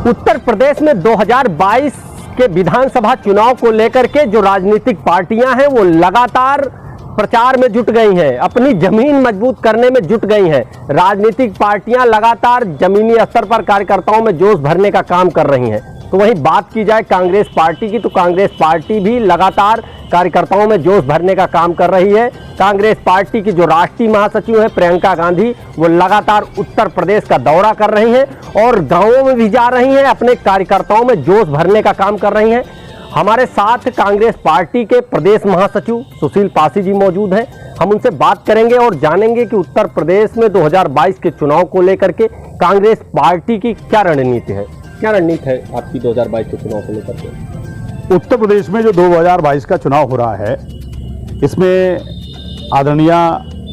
उत्तर प्रदेश में 2022 के विधानसभा चुनाव को लेकर के जो राजनीतिक पार्टियां हैं वो लगातार प्रचार में जुट गई हैं, अपनी जमीन मजबूत करने में जुट गई हैं। राजनीतिक पार्टियां लगातार जमीनी स्तर पर कार्यकर्ताओं में जोश भरने का काम कर रही हैं। तो वहीं बात की जाए कांग्रेस पार्टी की, तो कांग्रेस पार्टी भी लगातार कार्यकर्ताओं में जोश भरने का काम कर रही है। कांग्रेस पार्टी की जो राष्ट्रीय महासचिव है प्रियंका गांधी, वो लगातार उत्तर प्रदेश का दौरा कर रही हैं और गांवों में भी जा रही हैं, अपने कार्यकर्ताओं में जोश भरने का काम कर रही हैं। हमारे साथ कांग्रेस पार्टी के प्रदेश महासचिव सुशील पासी जी मौजूद हैं। हम उनसे बात करेंगे और जानेंगे कि उत्तर प्रदेश में 2022 के चुनाव को लेकर के कांग्रेस पार्टी की क्या रणनीति है। क्या रणनीति है आपकी 2022 के चुनाव को लेकर के? उत्तर प्रदेश में जो 2022 का चुनाव हो रहा है, इसमें आदरणीय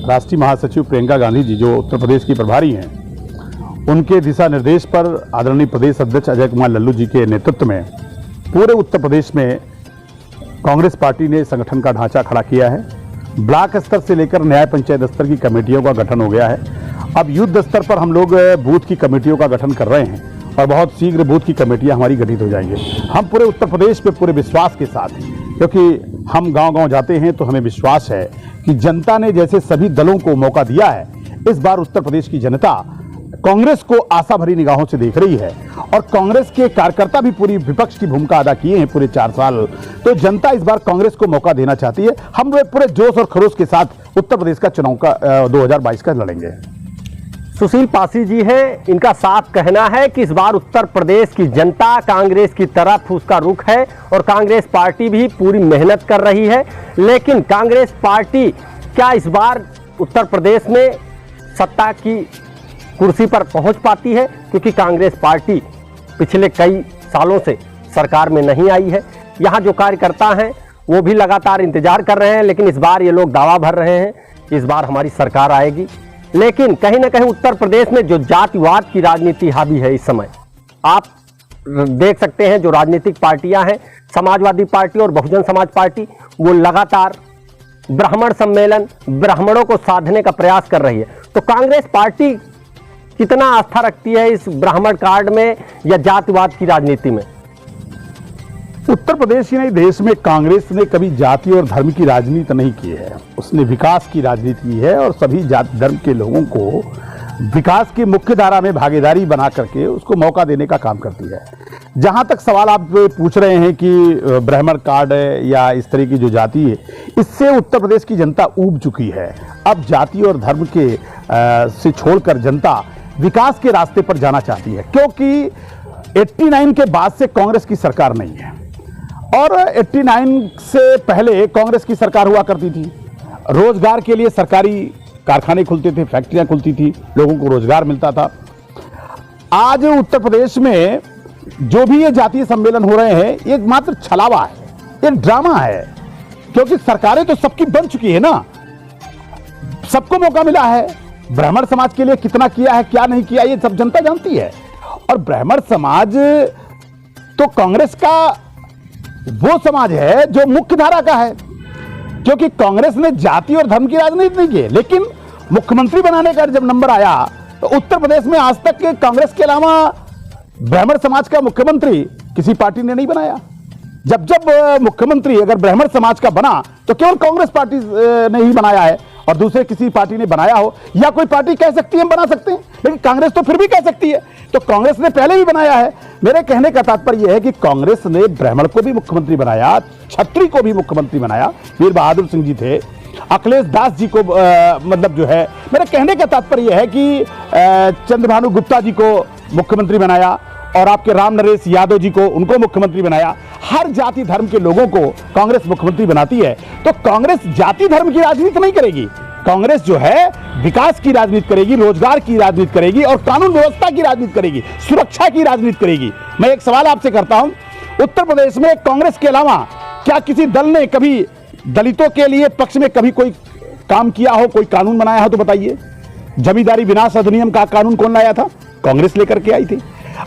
राष्ट्रीय महासचिव प्रियंका गांधी जी जो उत्तर प्रदेश की प्रभारी हैं, उनके दिशा निर्देश पर आदरणीय प्रदेश अध्यक्ष अजय कुमार लल्लू जी के नेतृत्व में पूरे उत्तर प्रदेश में कांग्रेस पार्टी ने संगठन का ढांचा खड़ा किया है। ब्लॉक स्तर से लेकर न्याय पंचायत स्तर की कमेटियों का गठन हो गया है। अब युद्ध स्तर पर हम लोग बूथ की कमेटियों का गठन कर रहे हैं और बहुत शीघ्र बूथ की कमेटियां हमारी गठित हो जाएंगी। हम पूरे उत्तर प्रदेश पे पूरे विश्वास के साथ, क्योंकि हम गांव-गांव जाते हैं तो हमें विश्वास है कि जनता ने जैसे सभी दलों को मौका दिया है, इस बार उत्तर प्रदेश की जनता कांग्रेस को आशा भरी निगाहों से देख रही है और कांग्रेस के कार्यकर्ता भी पूरी विपक्ष की भूमिका अदा किए हैं पूरे 4 साल। तो जनता इस बार कांग्रेस को मौका देना चाहती है। हम पूरे जोश और खरोश के साथ उत्तर प्रदेश का चुनाव का 2022 का लड़ेंगे। सुशील पासी जी है, इनका साफ कहना है कि इस बार उत्तर प्रदेश की जनता कांग्रेस की तरफ उसका रुख है और कांग्रेस पार्टी भी पूरी मेहनत कर रही है। लेकिन कांग्रेस पार्टी क्या इस बार उत्तर प्रदेश में सत्ता की कुर्सी पर पहुंच पाती है? क्योंकि कांग्रेस पार्टी पिछले कई सालों से सरकार में नहीं आई है। यहाँ जो कार्यकर्ता हैं वो भी लगातार इंतजार कर रहे हैं, लेकिन इस बार ये लोग दावा भर रहे हैं इस बार हमारी सरकार आएगी। लेकिन कहीं ना कहीं उत्तर प्रदेश में जो जातिवाद की राजनीति हावी है, इस समय आप देख सकते हैं जो राजनीतिक पार्टियां हैं, समाजवादी पार्टी और बहुजन समाज पार्टी, वो लगातार ब्राह्मण सम्मेलन, ब्राह्मणों को साधने का प्रयास कर रही है। तो कांग्रेस पार्टी कितना आस्था रखती है इस ब्राह्मण कार्ड में या जातिवाद की राजनीति में? उत्तर प्रदेश ही नहीं, देश में कांग्रेस ने कभी जाति और धर्म की राजनीति नहीं की है। उसने विकास की राजनीति की है और सभी जाति धर्म के लोगों को विकास की मुख्य धारा में भागीदारी बना करके उसको मौका देने का काम करती है। जहां तक सवाल आप पूछ रहे हैं कि ब्राह्मण कार्ड है या इस तरह की जो जाति है, इससे उत्तर प्रदेश की जनता ऊब चुकी है। अब जाति और धर्म के से छोड़कर जनता विकास के रास्ते पर जाना चाहती है, क्योंकि 89 के बाद से कांग्रेस की सरकार नहीं है और 89 से पहले कांग्रेस की सरकार हुआ करती थी। रोजगार के लिए सरकारी कारखाने खुलते थे, फैक्ट्रियां खुलती थी, लोगों को रोजगार मिलता था। आज उत्तर प्रदेश में जो भी ये जातीय सम्मेलन हो रहे हैं, ये मात्र छलावा है, एक ड्रामा है, क्योंकि सरकारें तो सबकी बन चुकी है ना, सबको मौका मिला है। ब्राह्मण समाज के लिए कितना किया है, क्या नहीं किया, ये सब जनता जानती है। और ब्राह्मण समाज तो कांग्रेस का वो समाज है जो मुख्य धारा का है, क्योंकि कांग्रेस ने जाति और धर्म की राजनीति नहीं की। लेकिन मुख्यमंत्री बनाने का जब नंबर आया तो उत्तर प्रदेश में आज तक कांग्रेस के अलावा ब्राह्मण समाज का मुख्यमंत्री किसी पार्टी ने नहीं बनाया। जब मुख्यमंत्री अगर ब्राह्मण समाज का बना तो केवल कांग्रेस पार्टी ने ही बनाया है और दूसरे किसी पार्टी ने बनाया हो, या कोई पार्टी कह सकती है हम बना सकते हैं, लेकिन कांग्रेस तो फिर भी कह सकती है। तो कांग्रेस ने पहले भी बनाया है। मेरे कहने का तात्पर्य यह है कि कांग्रेस ने ब्राह्मण को भी मुख्यमंत्री बनाया, छत्री को भी मुख्यमंत्री बनाया, वीर बहादुर सिंह जी थे, अखिलेश दास जी को मतलब जो है, मेरे कहने का तात्पर्य यह है कि चंद्रभानु गुप्ता जी को मुख्यमंत्री बनाया और आपके राम नरेश यादव जी को, उनको मुख्यमंत्री बनाया। हर जाति धर्म के लोगों को कांग्रेस मुख्यमंत्री बनाती है। तो कांग्रेस जाति धर्म की राजनीति नहीं करेगी, कांग्रेस जो है विकास की राजनीति करेगी, रोजगार की राजनीति करेगी और कानून व्यवस्था की राजनीति करेगी, सुरक्षा की राजनीति करेगी। मैं एक सवाल आपसे करता हूं, उत्तर प्रदेश में कांग्रेस के अलावा क्या किसी दल ने कभी दलितों के लिए पक्ष में कभी कोई काम किया हो, कोई कानून बनाया हो तो बताइए। जमींदारी विनाश अधिनियम का कानून कौन लाया था? कांग्रेस लेकर के आई थी।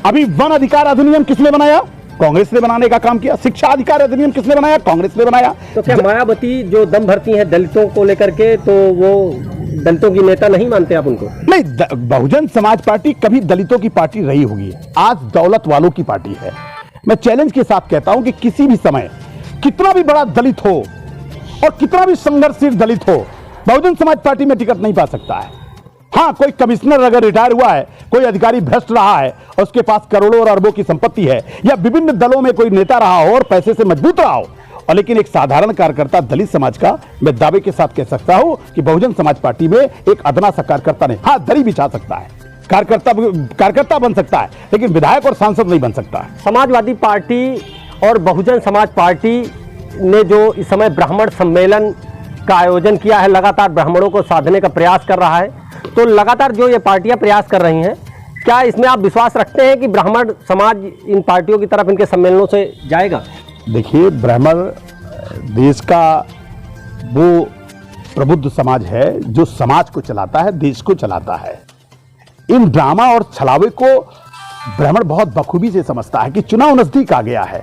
अभी वन अधिकार अधिनियम किसने बनाया? कांग्रेस ने बनाने का काम किया। शिक्षा अधिकार अधिनियम किसने बनाया? कांग्रेस ने बनाया। तो क्या मायावती जो दम भरती हैं दलितों को लेकर के, तो वो दलितों की नेता नहीं मानते आप उनको? नहीं, बहुजन समाज पार्टी कभी दलितों की पार्टी रही होगी, आज दौलत वालों की पार्टी है। मैं चैलेंज के साथ कहता हूं कि किसी भी समय कितना भी बड़ा दलित हो और कितना भी संघर्षशील दलित हो, बहुजन समाज पार्टी में टिकट नहीं पा सकता है। हाँ, कोई कमिश्नर अगर रिटायर हुआ है, कोई अधिकारी भ्रष्ट रहा है और उसके पास करोड़ों और अरबों की संपत्ति है, या विभिन्न दलों में कोई नेता रहा हो और पैसे से मजबूत रहा हो, और लेकिन एक साधारण कार्यकर्ता दलित समाज का, मैं दावे के साथ कह सकता हूं कि बहुजन समाज पार्टी में एक अदना सा कार्यकर्ता नहीं, हाँ दरी बिछा सकता है, कार्यकर्ता बन सकता है, लेकिन विधायक और सांसद नहीं बन सकता है। समाजवादी पार्टी और बहुजन समाज पार्टी ने जो इस समय ब्राह्मण सम्मेलन का आयोजन किया है, लगातार ब्राह्मणों को साधने का प्रयास कर रहा है, तो लगातार जो ये पार्टियां प्रयास कर रही हैं, क्या इसमें आप विश्वास रखते हैं कि ब्राह्मण समाज इन पार्टियों की तरफ, इनके सम्मेलनों से जाएगा? देखिए, ब्राह्मण देश का वो प्रबुद्ध समाज है जो समाज को चलाता है, देश को चलाता है। इन ड्रामा और छलावे को ब्राह्मण बहुत बखूबी से समझता है कि चुनाव नजदीक आ गया है,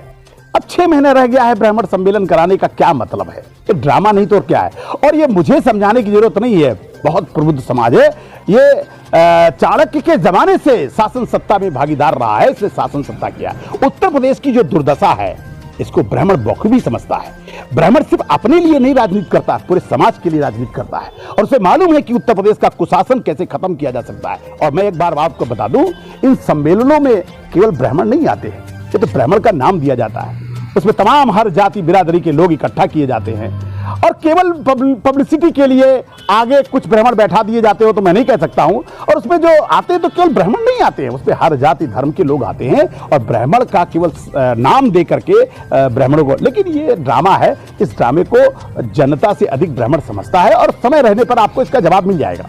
अब 6 महीने रह गया है, ब्राह्मण सम्मेलन कराने का क्या मतलब है? ये ड्रामा नहीं तो क्या है? और ये मुझे समझाने की जरूरत नहीं है, बहुत प्रबुद्ध समाज है ये। चाणक्य के जमाने से शासन सत्ता में भागीदार रहा है, इसने शासन सत्ता किया। उत्तर प्रदेश की जो दुर्दशा है, इसको ब्राह्मण बखूबी समझता है। ब्राह्मण सिर्फ अपने लिए नहीं राजनीति करता, पूरे समाज के लिए राजनीति करता है, और उसे मालूम है कि उत्तर प्रदेश का कुशासन कैसे खत्म किया जा सकता है। और मैं एक बार आपको बता दूं, इन सम्मेलनों में केवल ब्राह्मण नहीं आते हैं, ये तो ब्राह्मण का नाम दिया जाता है, उसमें तमाम हर जाति बिरादरी के लोग इकट्ठा किए जाते हैं, और केवल पब्लिसिटी के लिए आगे कुछ ब्राह्मण बैठा दिए जाते हो तो मैं नहीं कह सकता हूं। और उसमें जो आते हैं तो केवल ब्राह्मण नहीं आते हैं, उसमें हर जाति धर्म के लोग आते हैं, और ब्राह्मण का केवल नाम दे करके ब्राह्मणों को, लेकिन ये ड्रामा है, इस ड्रामे को जनता से अधिक ब्राह्मण समझता है, और समय रहने पर आपको इसका जवाब मिल जाएगा।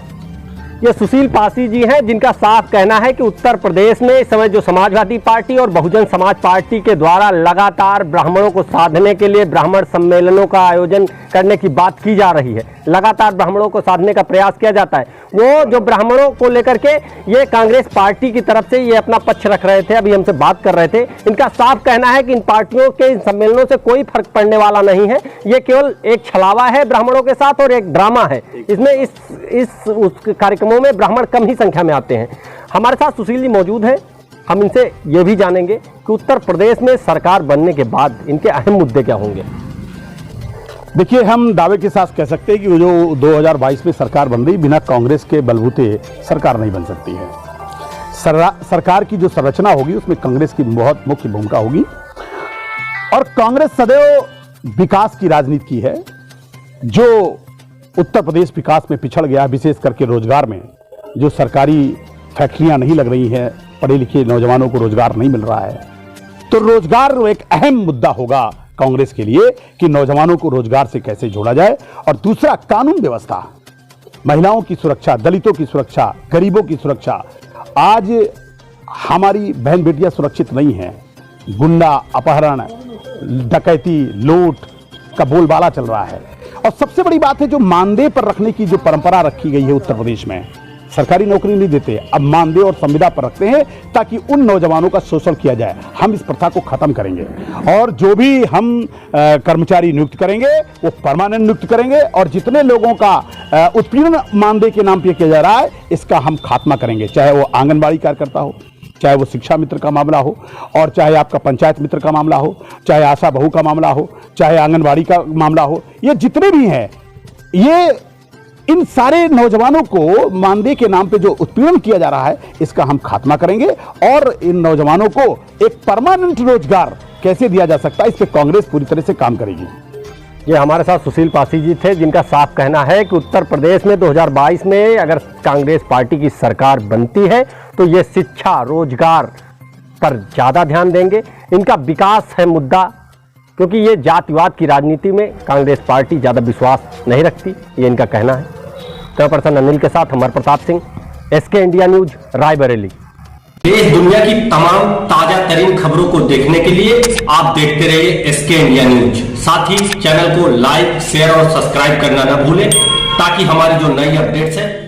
ये सुशील पासी जी हैं, जिनका साफ कहना है कि उत्तर प्रदेश में इस समय जो समाजवादी पार्टी और बहुजन समाज पार्टी के द्वारा लगातार ब्राह्मणों को साधने के लिए ब्राह्मण सम्मेलनों का आयोजन करने की बात की जा रही है, लगातार ब्राह्मणों को साधने का प्रयास किया जाता है। वो जो ब्राह्मणों को लेकर के ये कांग्रेस पार्टी की तरफ से ये अपना पक्ष रख रहे थे, अभी हमसे बात कर रहे थे, इनका साफ कहना है कि इन पार्टियों के इन सम्मेलनों से कोई फर्क पड़ने वाला नहीं है, ये केवल एक छलावा है ब्राह्मणों के साथ और एक ड्रामा है। इसमें इस कार्यक्रमों में ब्राह्मण कम ही संख्या में आते हैं। हमारे साथ सुशील जी मौजूद हैं, हम इनसे ये भी जानेंगे कि उत्तर प्रदेश में सरकार बनने के बाद इनके अहम मुद्दे क्या होंगे। देखिए, हम दावे के साथ कह सकते हैं कि जो 2022 में सरकार बन रही, बिना कांग्रेस के बलबूते सरकार नहीं बन सकती है। सरकार की जो संरचना होगी उसमें कांग्रेस की बहुत मुख्य भूमिका होगी, और कांग्रेस सदैव विकास की राजनीति की है। जो उत्तर प्रदेश विकास में पिछड़ गया, विशेष करके रोजगार में, जो सरकारी फैक्ट्रियां नहीं लग रही हैं, पढ़े लिखे नौजवानों को रोजगार नहीं मिल रहा है, तो रोजगार एक अहम मुद्दा होगा कांग्रेस के लिए कि नौजवानों को रोजगार से कैसे जोड़ा जाए। और दूसरा, कानून व्यवस्था, महिलाओं की सुरक्षा, दलितों की सुरक्षा, गरीबों की सुरक्षा। आज हमारी बहन बेटियां सुरक्षित नहीं हैं, गुंडा, अपहरण, डकैती, लूट का बोलबाला चल रहा है। और सबसे बड़ी बात है, जो मानदेय पर रखने की जो परंपरा रखी गई है उत्तर प्रदेश में, सरकारी नौकरी नहीं देते, अब मानदेय और संविदा पर रखते हैं ताकि उन नौजवानों का शोषण किया जाए। हम इस प्रथा को खत्म करेंगे, और जो भी हम कर्मचारी नियुक्त करेंगे वो परमानेंट नियुक्त करेंगे, और जितने लोगों का उत्पीड़न मानदेय के नाम पर किया जा रहा है, इसका हम खात्मा करेंगे। चाहे वो आंगनबाड़ी कार्यकर्ता हो, चाहे वो शिक्षा मित्र का मामला हो, और चाहे आपका पंचायत मित्र का मामला हो, चाहे आशा बहू का मामला हो, चाहे आंगनबाड़ी का मामला हो, ये जितने भी हैं, ये इन सारे नौजवानों को मानदेय के नाम पे जो उत्पीड़न किया जा रहा है, इसका हम खात्मा करेंगे, और इन नौजवानों को एक परमानेंट रोजगार कैसे दिया जा सकता है, इस पे कांग्रेस पूरी तरह से काम करेगी। ये हमारे साथ सुशील पासी जी थे, जिनका साफ कहना है कि उत्तर प्रदेश में 2022 में अगर कांग्रेस पार्टी की सरकार बनती है तो ये शिक्षा, रोजगार पर ज़्यादा ध्यान देंगे। इनका विकास है मुद्दा, क्योंकि ये जातिवाद की राजनीति में कांग्रेस पार्टी ज़्यादा विश्वास नहीं रखती, ये इनका कहना है। कैमरा पर्सन अनिल के साथ Amar Pratap Singh, SK India News, Raebareli. देश दुनिया की तमाम ताजा तरीन खबरों को देखने के लिए आप देखते रहिए SK इंडिया न्यूज। साथ ही चैनल को लाइक, शेयर और सब्सक्राइब करना न भूलें, ताकि हमारी जो नई अपडेट्स है